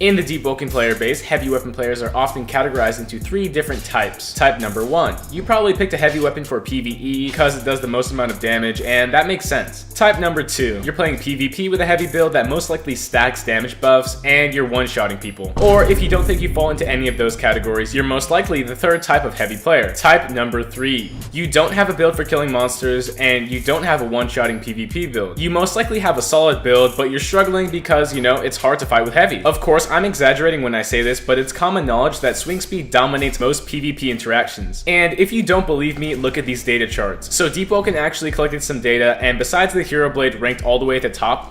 In the Deepwoken player base, heavy weapon players are often categorized into 3 different types. Type number 1. You probably picked a heavy weapon for PvE because it does the most amount of damage, and that makes sense. Type number 2. You're playing PvP with a heavy build that most likely stacks damage buffs, and you're one-shotting people. Or if you don't think you fall into any of those categories, you're most likely the 3rd type of heavy player. Type number 3. You don't have a build for killing monsters, and you don't have a one-shotting PvP build. You most likely have a solid build, but you're struggling because, it's hard to fight with heavy. Of course, I'm exaggerating when I say this, but it's common knowledge that swing speed dominates most PvP interactions. And if you don't believe me, look at these data charts. So Deepwoken actually collected some data, and besides the Hero Blade ranked all the way at the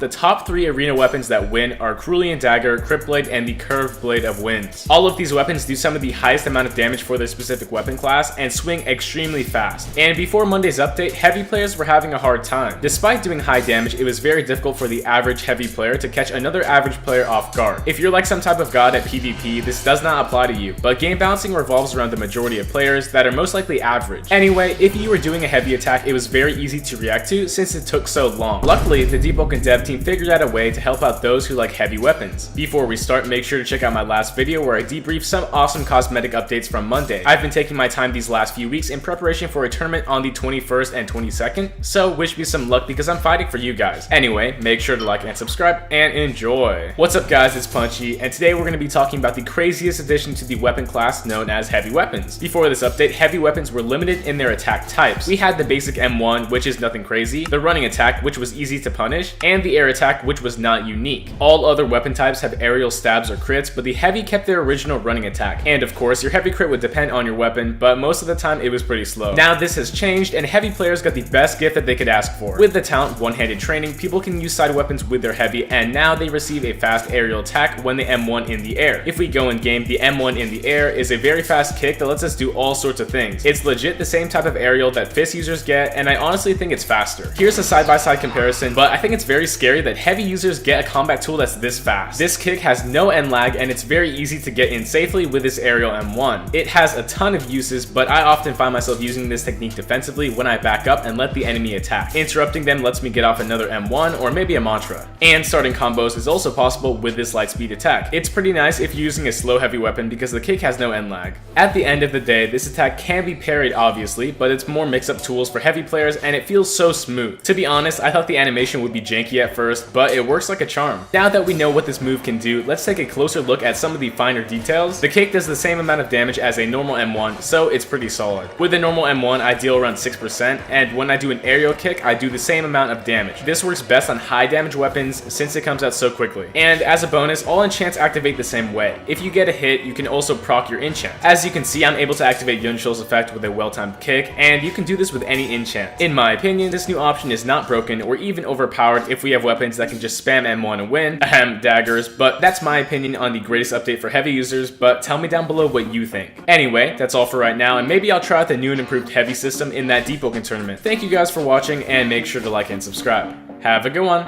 top 3 arena weapons that win are Cerulean Dagger, Crypt Blade, and the Curved Blade of Winds. All of these weapons do some of the highest amount of damage for their specific weapon class and swing extremely fast. And before Monday's update, heavy players were having a hard time. Despite doing high damage, it was very difficult for the average heavy player to catch another average player off guard. If you're like some type of god at PvP, this does not apply to you, but game balancing revolves around the majority of players that are most likely average. Anyway, if you were doing a heavy attack, it was very easy to react to since it took so long. Luckily, the Deepwoken dev team figured out a way to help out those who like heavy weapons. Before we start, make sure to check out my last video where I debrief some awesome cosmetic updates from Monday. I've been taking my time these last few weeks in preparation for a tournament on the 21st and 22nd, so wish me some luck because I'm fighting for you guys. Anyway, make sure to like and subscribe and enjoy. What's up guys, it's Punchy, and today we're going to be talking about the craziest addition to the weapon class known as heavy weapons. Before this update, heavy weapons were limited in their attack types. We had the basic M1, which is nothing crazy, the running attack, which was easy to punish, and the air attack, which was not unique. All other weapon types have aerial stabs or crits, but the heavy kept their original running attack. And of course, your heavy crit would depend on your weapon, but most of the time it was pretty slow. Now this has changed, and heavy players got the best gift that they could ask for. With the talent One-Handed Training, people can use side weapons with their heavy, and now they receive a fast aerial attack when they M1 in the air. If we go in game, the M1 in the air is a very fast kick that lets us do all sorts of things. It's legit the same type of aerial that Fist users get, and I honestly think it's faster. Here's a side-by-side comparison, but I think it's very scary that heavy users get a combat tool that's this fast. This kick has no end lag, and it's very easy to get in safely with this aerial M1. It has a ton of uses, but I often find myself using this technique defensively when I back up and let the enemy attack. Interrupting them lets me get off another M1 or maybe a mantra. And starting combos is also possible with this light speed attack. It's pretty nice if you're using a slow heavy weapon because the kick has no end lag. At the end of the day, this attack can be parried obviously, but it's more mix-up tools for heavy players and it feels so smooth. To be honest, I thought the animation would be janky at first, but it works like a charm. Now that we know what this move can do, let's take a closer look at some of the finer details. The kick does the same amount of damage as a normal M1, so it's pretty solid. With a normal M1, I deal around 6%, and when I do an aerial kick, I do the same amount of damage. This works best on high damage weapons since it comes out so quickly. And as a bonus, all enchants activate the same way. If you get a hit, you can also proc your enchant. As you can see, I'm able to activate Yunshul's effect with a well-timed kick, and you can do this with any enchant. In my opinion, this new option is not broken or even overpowered if we have weapons that can just spam M1 and win, daggers, but that's my opinion on the greatest update for heavy users, but tell me down below what you think. Anyway, that's all for right now, and maybe I'll try out the new and improved heavy system in that Deepwoken tournament. Thank you guys for watching, and make sure to like and subscribe. Have a good one!